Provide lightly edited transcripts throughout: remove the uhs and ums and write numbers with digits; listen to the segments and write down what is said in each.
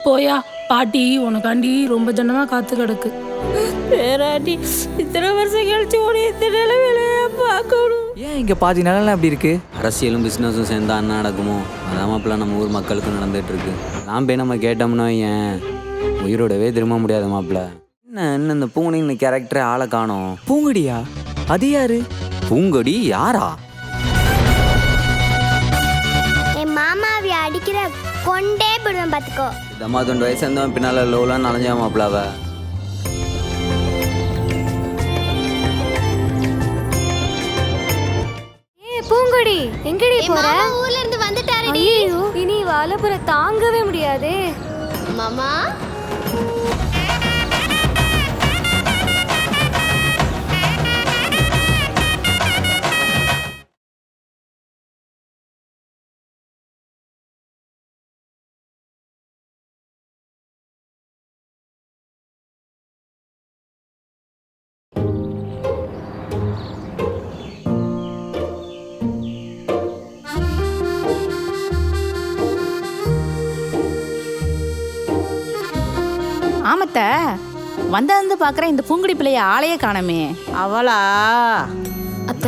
போயா பாட்டி உனக்காண்டி ரொம்ப ஜனமா காத்து கிடக்கு. பேராட்டி இத்தனை வருஷம் கழிச்சு உன இந்த நிலைமையில பார்க்கணும். ஏன் இங்கே பாதி நிலம் அப்படி இருக்கு? அரசியலும் பிஸ்னஸும் சேர்ந்தா என்ன நடக்குமோ அதான் மாப்பிள்ள நம்ம ஊர் மக்களுக்கும் நடந்துட்டு இருக்கு. நான் போய் நம்ம கேட்டோம்னா ஏன் உயிரோடவே திரும்ப முடியாத மாப்பிள்ள. என்ன இந்த பூங்குடி இந்த கேரக்டரை ஆளை காணோம். பூங்குடியா? அது யாரு? பூங்கொடி யாரா? என் மாமாவை அடிக்கிற கொண்டே போடுவேன் பார்த்துக்கோ. இதம்மா 20 வயசு இருந்தவன் பின்னால் லோலாம் நனைஞ்சா மாப்பிள்ளாவ. பூங்கொடி எங்கடி போற? ஊர்ல இருந்து வந்துட்டாரடி. இனி வாழப்புற தாங்கவே முடியாதே. மாமா ஆமத்த வந்து பாக்குறேன், இந்த பூங்குடி பிள்ளைய ஆளையே காணமே. அவளா அத்த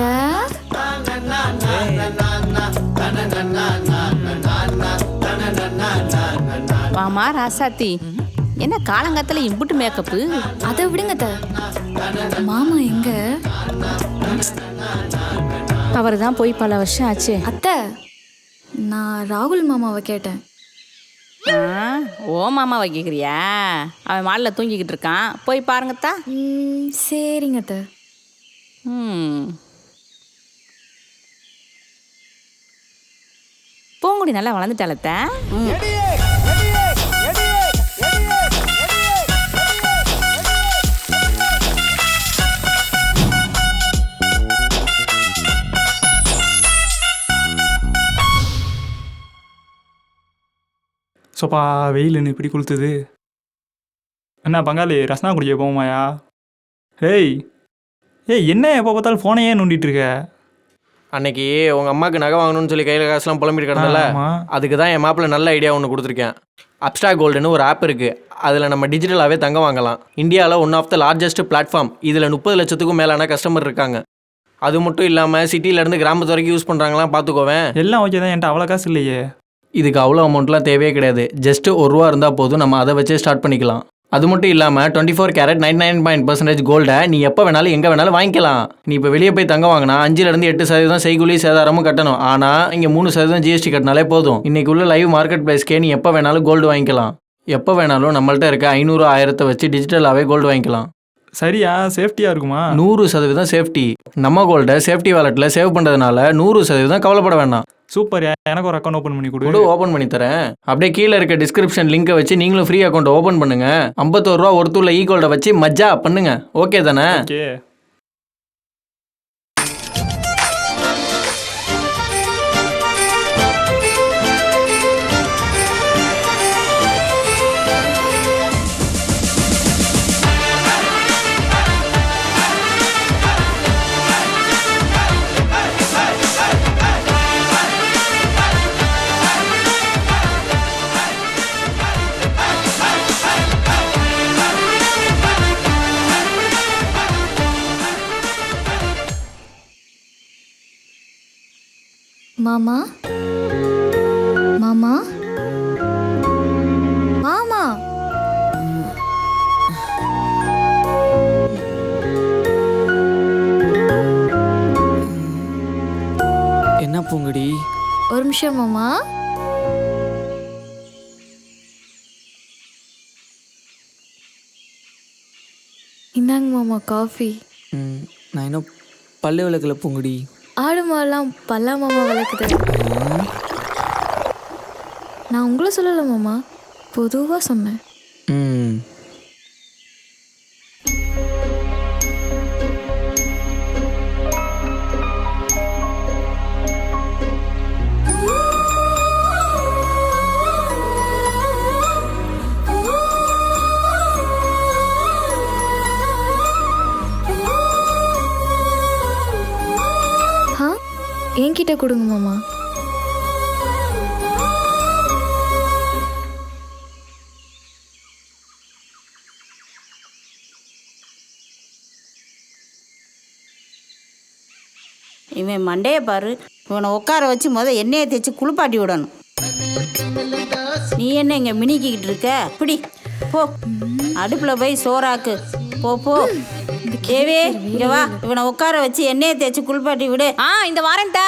வாமா ராசாத்தி, என்ன காலங்காத்துல இம்புட்டு மேக்கப்பு? அதை விடுங்க அத்த. மாமா எங்க? அவர் தான் போய் பல வருஷம் ஆச்சு. அத்த நான் ராகுல் மாமாவை கேட்டேன். ஓ மாமாவை கேட்குறியா? அவன் மாடில் தூங்கிக்கிட்டு இருக்கான், போய் பாருங்கத்தா. சரிங்க அத்த. பூங்குடி நல்லா வளர்ந்துட்டாலத்த. சோப்பா வெயிலுன்னு இப்படி கொளுத்துது. என்ன பங்காளி ரசனா குடிக்க போமாயா? ஏய் என்ன எப்போ பார்த்தாலும் ஃபோனையே நோண்டிட்டு இருக்க? அன்னைக்கு உங்கள் அம்மாவுக்கு நகை வாங்கணும்னு சொல்லி கையில் காசுலாம் புலம்பிட்டு கிடந்தல, அதுக்கு தான் என் மாப்பிள்ள நல்ல ஐடியா ஒன்று கொடுத்துருக்கேன். அப்ஸ்டா கோல்டுன்னு ஒரு ஆப் இருக்குது. அதில் நம்ம டிஜிட்டலாகவே தங்கம் வாங்கலாம். இந்தியாவில் one of the largest platform. இதில் 30 லட்சத்துக்கும் மேலான கஸ்டமர் இருக்காங்க. அது மட்டும் இல்லாமல் சிட்டியிலேருந்து கிராமத்து வரைக்கும் யூஸ் பண்ணுறாங்களாம், பார்த்துக்கோவேன். எல்லாம் ஓகே தான், என்கிட்ட அவ்வளோ காசு இல்லையே. இதுக்கு அவ்வளோ அமௌண்ட்லாம் தேவையே கிடையாது. ஜஸ்ட்டு ₹1 இருந்தால் போதும், நம்ம அதை வச்சே ஸ்டார்ட் பண்ணிக்கலாம். அது மட்டும் இல்லாமல் 24 கேரட் 99% கோல்டை நீ எப்போ வேணாலும் எங்கே வேணாலும் வாங்கிக்கலாம். நீ இப்போ வெளியே போய் தங்க வாங்கினா 5-8% செய்கூலி சேதாரமும் கட்டணும். ஆனால் இங்கே 3% GST கட்டினாலே போதும். இன்றைக்கி உள்ள லைவ் மார்க்கெட் ப்ரைஸ்க்கே நீ எப்போ வேணாலும் கோல்டு வாங்கிக்கலாம். எப்போ வேணாலும் நம்மள்ட்ட இருக்க 500-1000 வச்சு டிஜிட்டலாகவே கோல்டு வாங்கிக்கலாம். சரியா? சேஃப்டியாக இருக்குமா? 100% சேஃப்டி. நம்ம கோல்டை சேஃப்டி வாலெட்டில் சேவ் பண்ணுறதுனால 100% கவலைப்பட வேண்டாம். சூப்பர், எனக்கு ஒரு அக்கௌண்ட் ஓப்பன் பண்ணி கொடு. ஓப்பன் பண்ணி தரேன். அப்படியே கீழே இருக்க டிஸ்கிரிப்ஷன் லிங்கை வச்சு நீங்களும் ஃப்ரீ அக்கௌண்ட் ஓப்பன் பண்ணுங்க. ₹51 ஒருத்தூர்ல கோல்டை வச்சு மஜ்ஜா பண்ணுங்க. ஓகே தானே? ஓகே. மாமா மாமா மாமா என்ன பூங்குடி? ஒரு நிமிஷம் மாமா. இந்தாங்க மாமா காஃபி. நான் இன்னும் பல்லு விளக்கல பூங்குடி. ஆடு மாடெல்லாம் பல்லா மாமா வளர்க்குது. நான் உங்களை சொல்லலை மாமா, பொதுவாக சொன்னேன். என்கிட்ட கொடுங்க மாமா. இவன் மண்டையை பாரு. இவனை உட்கார வச்சு எண்ணெயை தேய்ச்சி குளிப்பாட்டி விடணும். நீ என்ன இங்கே மினிக்கிக்கிட்டு இருக்க? இப்படி போ, அடுப்பில் போய் சோறாக்கு. போ போ. தேவே, இங்கே வா. இவனை உட்கார வச்சு எண்ணெயை தேய்ச்சி குளிப்பாட்டி விடு. இந்த வாரண்டா.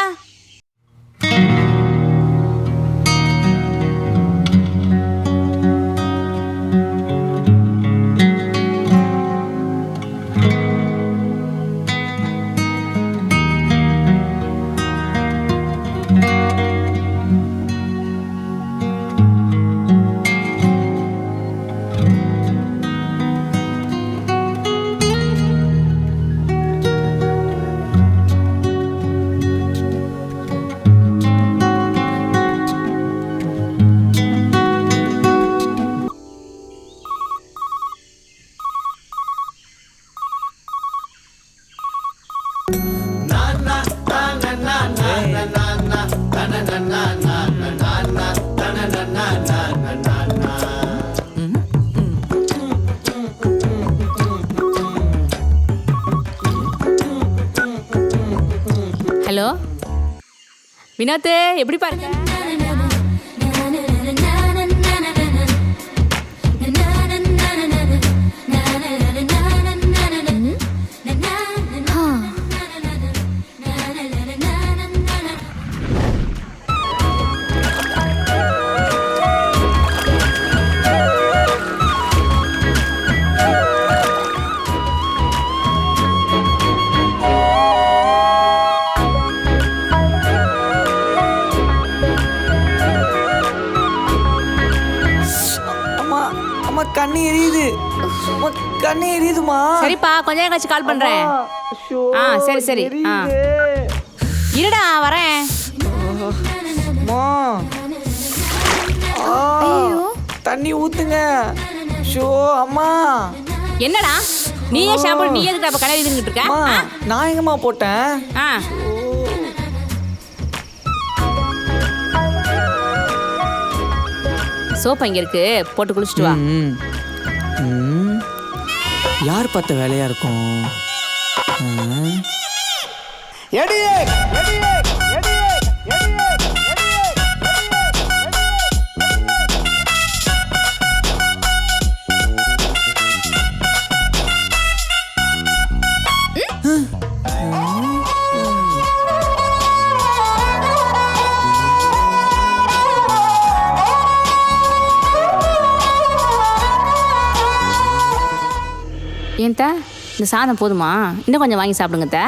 ஹலோ வினோத், எப்படி பாருங்க? கண்ணு எரியுது. கண்ணு எரியுதுமா. சரிப்பா, கொஞ்ச நேரம் கழிச்சு கால் பண்றேன். சரி சரி. இருடா, வரேன். தண்ணி ஊத்துங்க. ஷோ அம்மா. என்னடா நீயே ஷாம்பு, நீ எதுக்கு அப்ப கண்ணாடி இருந்துட்டு இருக்க? நான் எங்கம்மா போட்டேன்? சோப்பு அங்க இருக்கு, போட்டு குளிச்சுட்டு வா. யார் பார்த்த வேலையா இருக்கும்? ஏன்ட்ட இந்த சாதம் போதுமா? இன்னும் கொஞ்சம் வாங்கி சாப்பிடுங்க த.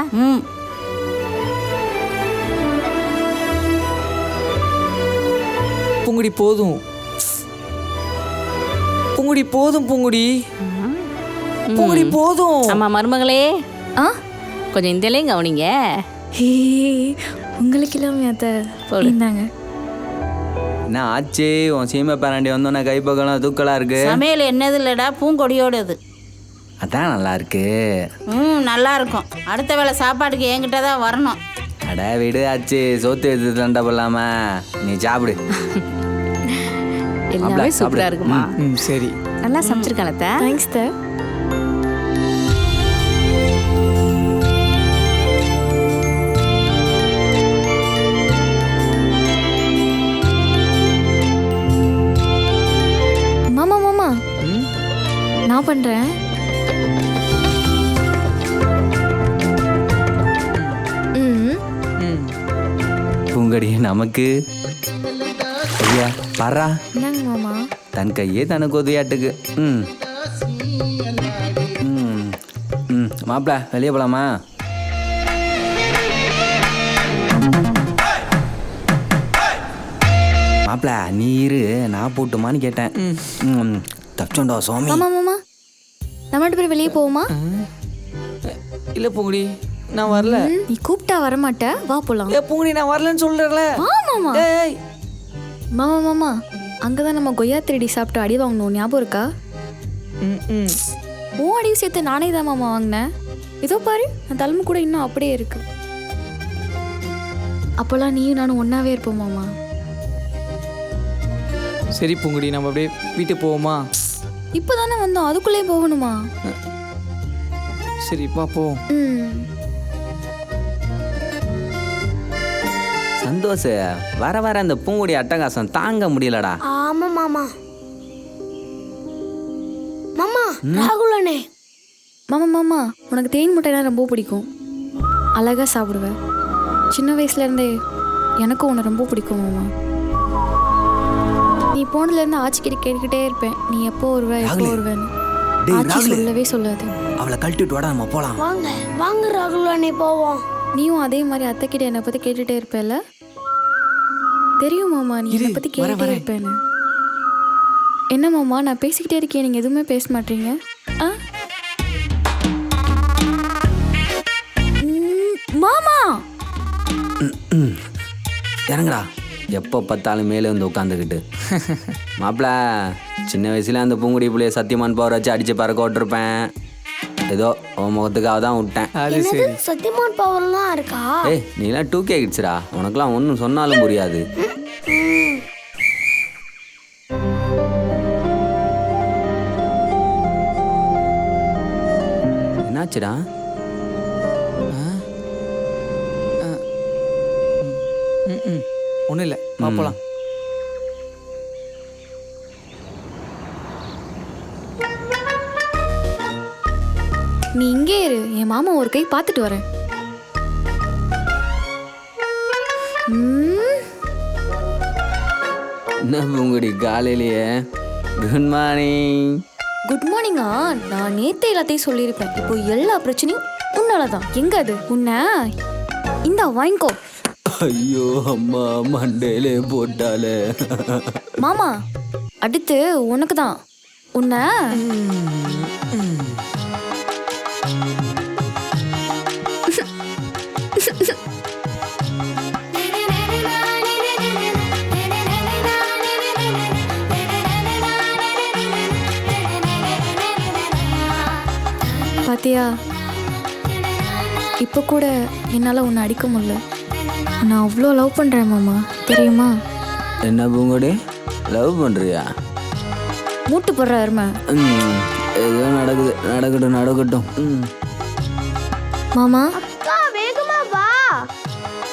பூங்குடி போதும். பூங்குடி போதும். பூங்குடி பூங்குடி போதும். ஆமா மருமகளே, கொஞ்சம் இந்தலையும் கவனிங்க. உங்களுக்கு இல்லாம அத்தை இருந்தாங்க. என்ன ஆச்சு? உன் சீமை பேராண்டி வந்தோன்னே கைப்பக்கம் தூக்கலா இருக்கு. சமையல் என்னது இல்லடா, பூங்கொடியோடது. அதான் நல்லா இருக்கு. நல்லா இருக்கும். அடுத்த வேளை சாப்பாட்டுக்கு என்கிட்ட தான் வரணும். அட விடு ஆச்சு, சோத்து எடுத்து தண்டை போடலாம. நீ சாப்பிடு. எல்லாமே சூப்பரா இருக்குமா? சரி, நல்லா சமைச்சிருக்கான. தேங்க்ஸ் த. மாமா மாமா, நான் பண்றேன். பூங்கடி நமக்கு ஐயா பாரா. என்னங்க மாமா? தன் கையே தனக்கு உதவியாட்டுக்கு. மாப்பிள்ள வெளியே போலாமா? மாப்பிள்ள நீ இரு, நான் போட்டுமான்னு கேட்டேன். தச்சோண்டா சுவாமி. மாமா மாமா, நம்ம ரெண்டு பேரும் வெளியே போவோமா? இல்ல பூங்குடி, நான் வரல. நீ கூப்பிட்டா வரமாட்ட, வா போலாம். பூங்குடி நான் வரலன்னு சொல்றேன்ல. வா மாமா. மாமா மாமா, அங்கதான் நம்ம கொய்யா திருடி சாப்பிட்டு அடி வாங்கணும், ஞாபகம் இருக்கா? உன் அடியும் சேர்த்து நானே தான் மாமா வாங்கினேன். இதோ பாரு, அந்த தலைமை கூட இன்னும் அப்படியே இருக்கு. அப்போல்லாம் நீயும் நானும் ஒன்னாவே இருப்போம் மாமா. சரி பூங்குடி, நம்ம அப்படியே வீட்டுக்கு போவோமா? இப்போதானே வந்தோம், அதுக்குள்ளே போகணுமா? சரி பாப்போம். சந்தோஷ், வர வர அந்த பூங்குடி அட்டகாசம் தாங்க முடியலடா. ஆமா மாமா. மாமா ராகுல் அண்ணே. மாமா மாமா உனக்கு தேன் முட்டைனா ரொம்ப பிடிக்கும், அழகாக சாப்பிடுவேன். சின்ன வயசுலேருந்தே எனக்கும் உன்னை ரொம்ப பிடிக்கும் மாமா. நீ போனதுலேருந்து ஆச்சிக்கிட்ட கேட்டுக்கிட்டே இருப்பேன், நீ எப்போ வருவ எப்போ வருவேன்னு. ஆச்சி சொல்லவே சொல்லாது. அவளை கழட்டிட்டு வாடா, நம்ம போலாம். வாங்க வாங்க ராகுல் அண்ணே போவோம். நீயும் அதே மாதிரி அத்தைக்கிட்ட என்னை பற்றி கேட்டுகிட்டே இருப்பேல்ல? தெரியும் மாமா, நீ என்னை பற்றி கேட்டுகிட்டே இருப்பேன்னு. என்ன மாமா நான் பேசிக்கிட்டே இருக்கேன், நீங்கள் எதுவுமே பேச மாட்டீங்க? ஆ மாமா இறங்குடா. எப்போ பார்த்தாலும் மேலே வந்து உட்காந்துக்கிட்டு. மாப்பிள்ள, சின்ன வயசுல அந்த பூங்குடி புள்ளைய சத்தியமான் பவர் வச்சு அடிச்சு பறக்க விட்டுருப்பேன். ஏதோ உன் முகத்துக்காக தான் விட்டேன். அது சரி. சத்தியமான் பவர்லாம் இருக்கா? ஏய், நீலாம் 2K கிட்ஸ்டா, உனக்குலாம் ஒன்றும் சொன்னாலும் புரியாது. என்னாச்சுடா? ஒன்றும் இல்லை, போகலாம். நீ இங்கே இரு, என் மாமா ஒரு கை பார்த்துட்டு வரேன். என்ன பூங்குடி காலையிலேயே குட் மார்னிங்? குட் மார்னிங்கா? நான் நேத்தே எல்லாத்தையும் சொல்லியிருப்பேன். இப்போ எல்லா பிரச்சனையும் உன்னால தான். எங்க அது உன்னை? இந்தா வாங்கிக்கோ. ஐயோ அம்மா, மண்டையிலே போட்டாலே. மாமா அடுத்து உனக்கு தான். உன்னை பாத்தியா, இப்போ கூட என்னால் உன்னை அடிக்க முடியல. நான் அவ்வளோ லவ் பண்ணுறேன் மாமா, தெரியுமா? என்ன பூங்குடி, லவ் பண்ணுறியா? மூட்டு போடுற அருமை. ஏதோ நடக்குது, நடக்கட்டும் நடக்கட்டும். மாமா அக்கா வேகமா வா.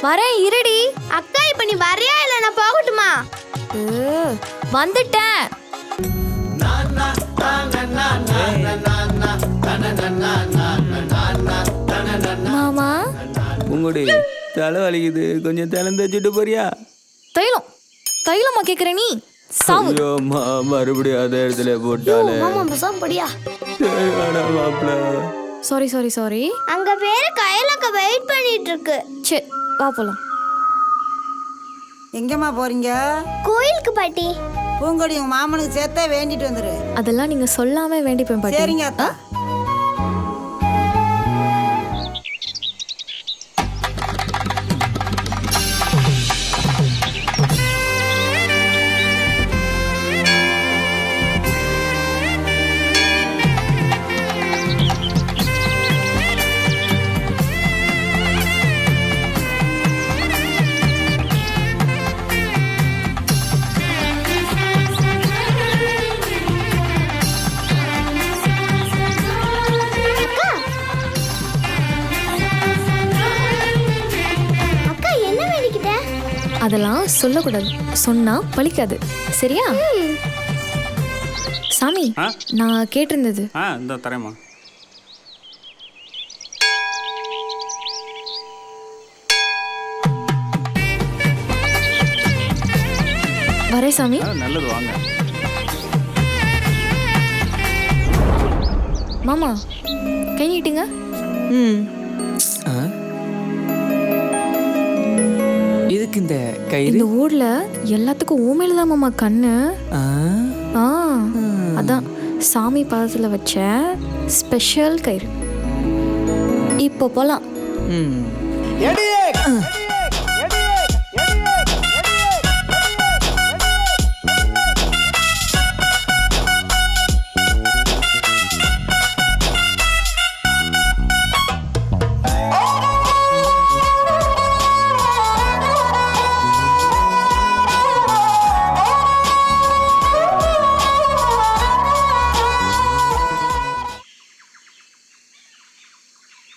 வரேன், இருடி. அக்கா இப்ப நீ வரையா இல்ல நான் போகட்டுமா? வந்துட்டேன். மாமா பூங்குடி, தலை வலிக்குது, கொஞ்சம் திறந்து வச்சுட்டு போறியா? தைலம் தைலமா கேக்குற நீ? சாவு. ஐயோ அம்மா, மறுபடியும் அதே இடத்துல போட்டாலே. மாமா பசம் படியா. மாப்பிள்ள, சாரி சாரி சாரி. அங்க வேற கையிலக்க வெயிட் பண்ணிட்டு இருக்கு. சரி வா போலாம். எங்கம்மா போறீங்க? கோயிலுக்கு பாட்டி. பூங்கொடி உங்க மாமனுக்கு சேர்த்தா வேண்டிட்டு வந்துரு. அதெல்லாம் நீங்க சொல்லாம வேண்டிப்பேன் பாட்டி. சரிங்க அத்தா. அதெல்லாம் சொல்லக்கூடாது, சொன்னா பழிக்காது, சரியா? சாமி, நான் கேட்டிருந்தது. இந்த தரேம்மா. வரே சாமி. நல்லது, வாங்க. மாமா கை நீட்டுங்க. இதுக்கு இந்த கயிறு? இந்த ஊர்ல எல்லாத்துக்கும் ஊமையில தான் மாமா கண்ணு. அதான் சாமி பாதத்துல வச்ச ஸ்பெஷல் கயிறு. இப்போ போலாம்.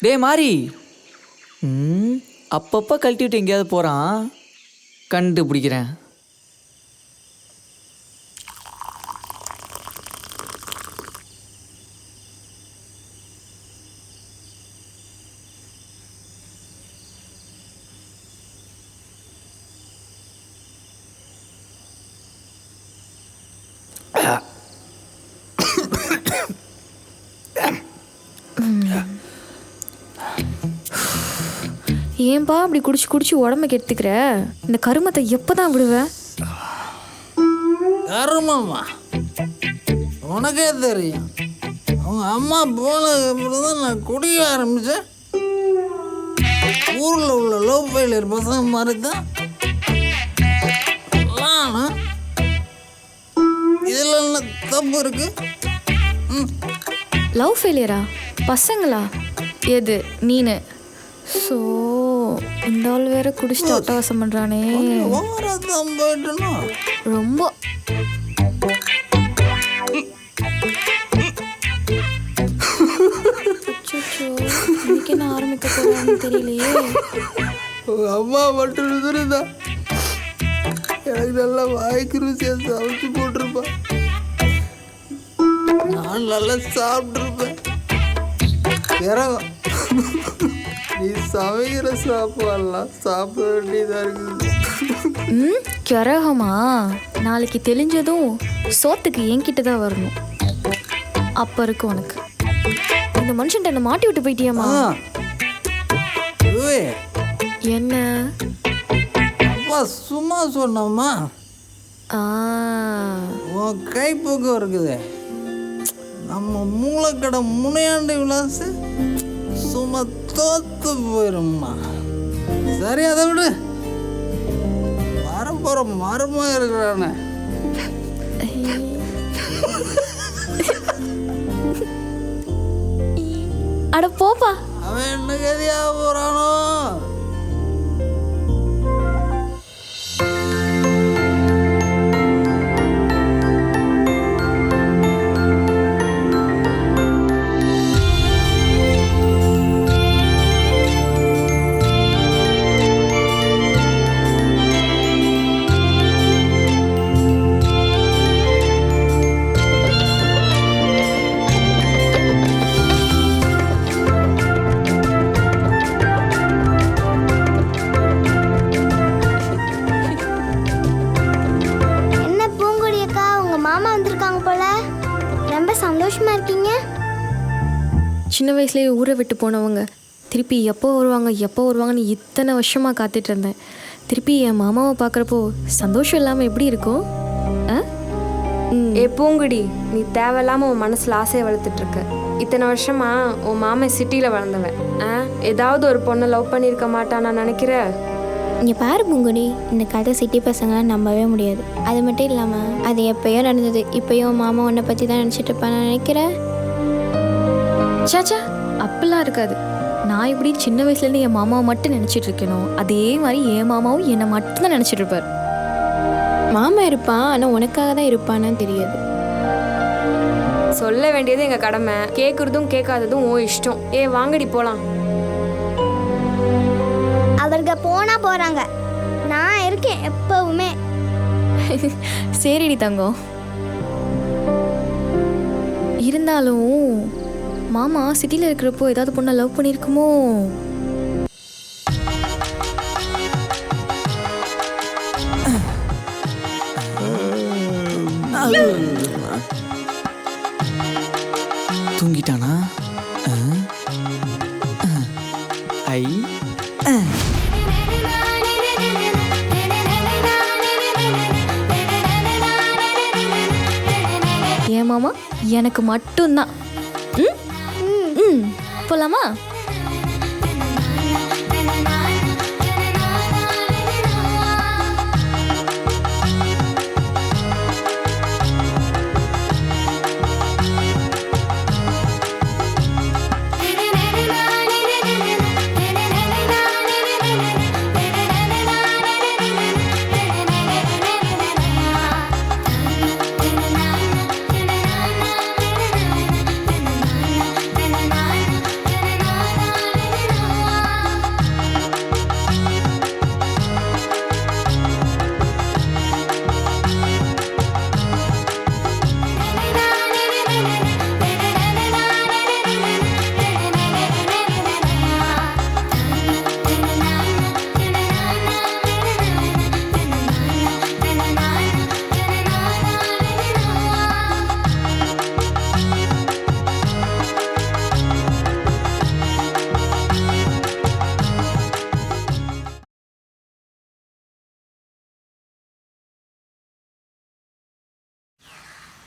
டே மாறி, அப்பப்போ கழட்டி விட்டு எங்கேயாவது போகிறான். கண்டுபிடிக்கிறேன். ஏன்பா அப்படி குடிச்சு குடிச்சு உடம்ப கெடுத்துக்கிற? இந்த கருமத்தை எப்போ தான் விடுவேன்? கருமம்மா உனக்கே தெரியும். அவங்க அம்மா போனதுக்கப்புறம் தான் நான் குடிக்க ஆரம்பித்தேன். ஊரில் உள்ள லோ ஃபெயிலியர் பசங்க மாதிரி தான் நானும். இதில் என்ன தப்பு இருக்கு? லவ் ஃபெயிலியரா? பசங்களா? எது நீனு? ஸோ இந்த ஆள் வேற குடிச்சிட்டு அட்டவாசம் பண்ணுறானே. ஓவராத்தான் போயிட்டணும். ரொம்ப இன்னைக்கு என்ன ஆரம்பிக்க போறான்னு தெரியலையே. உங்கள் அம்மா மட்டும் இருந்தா எனக்கு நல்லா வாய்க்கு ருசியாக சமைச்சு போட்டிருப்பேன். நான் நல்லா சாப்பிட்ருப்பேன். இறங்கும் நீ சமைக்கிற சாப்பாடெல்லாம் சாப்பிட வேண்டியதாக இருக்குது. கிரகமா? நாளைக்கு தெளிஞ்சதும் சோத்துக்கு என்கிட்ட தான் வரணும். அப்போ இருக்கு உனக்கு. இந்த மனுஷன் என்னை மாட்டி விட்டு போயிட்டியாமா? என்ன அப்பா சும்மா சொன்னோம்மா. உன் கைப்பக்கம் இருக்குது. நம்ம மூளைக்கடை முனையாண்டி விளாசு சும்மா தோத்து போயிரும்மா. சரி அதை விடு. வரப்போற மரமா இருக்கிறானே அட போப்பா. அவன் என்ன கதியா போறானோ? சந்தோஷமா இருக்கீங்க? சின்ன வயசுலேயே ஊரை விட்டு போனவங்க திருப்பி எப்போ வருவாங்கன்னு இத்தனை வருஷமாக காத்துட்டு இருந்தேன். திருப்பி என் மாமாவை பார்க்குறப்போ சந்தோஷம் இல்லாமல் எப்படி இருக்கும்? ஏ பூங்குடி, நீ தேவையில்லாமல் உன் மனசில் ஆசையை வளர்த்துட்ருக்க. இத்தனை வருஷமா உன் மாமன் சிட்டியில் வளர்ந்தவன். ஏதாவது ஒரு பொண்ணை லவ் பண்ணியிருக்க மாட்டான் நான் நினைக்கிற. இங்கே பாரு பூங்குடி, இந்த கதை சிட்டி பசங்களாம் நம்பவே முடியாது. அது மட்டும் இல்லாமல் அது எப்பயோ நடந்தது. இப்போயும் மாமா உன்னை பற்றி தான் நினச்சிட்டு இருப்பேன் நான் நினைக்கிறேன். சாச்சா, அப்படிலாம் இருக்காது. நான் இப்படி சின்ன வயசுலேருந்து என் மாமாவை மட்டும் நினச்சிட்டு இருக்கணும், அதே மாதிரி என் மாமாவும் என்னை மட்டும்தான் நினச்சிட்டு இருப்பார். மாமா இருப்பான், ஆனால் உனக்காக தான் இருப்பான்னு தெரியாது. சொல்ல வேண்டியது எங்கள் கடமை, கேட்குறதும் கேட்காததும் ஓ இஷ்டம். வாங்கடி போகலாம். அவர்க போனா போறாங்க, நான் இருக்கேன் எப்பவுமே. சரிடி தங்கம். இருந்தாலும் மாமா சிட்டியில் இருக்கிறப்போ ஏதாவது பொண்ணை லவ் பண்ணியிருக்குமோ? தூங்கிட்டானா? ஐ ஏன் மாமா எனக்கு மட்டும்தான். போலாமா?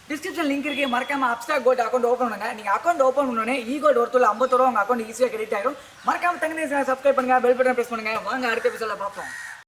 டிஸ்கிரிப்ஷன் லிங்க் இருக்கு, மறக்காம அப்ஸ்டாக் கோல்ட் அக்கௌண்ட் ஓப்பன் பண்ணுங்க. நீங்க அக்கௌண்ட் ஓப்பன் பண்ணோடனே ஈகோல்ட் ஒருத்தர் 50 ரூபா உங்க அக்கௌண்ட் ஈஸியாக கிரெடிட் ஆயிடும். மறக்காம தங்க சப்ஸ்கிரைப் பண்ணுங்க, பெல் பட்டன் பிரஸ் பண்ணுங்க. வாங்க அடுத்த எபிசோட்ல பார்ப்போம்.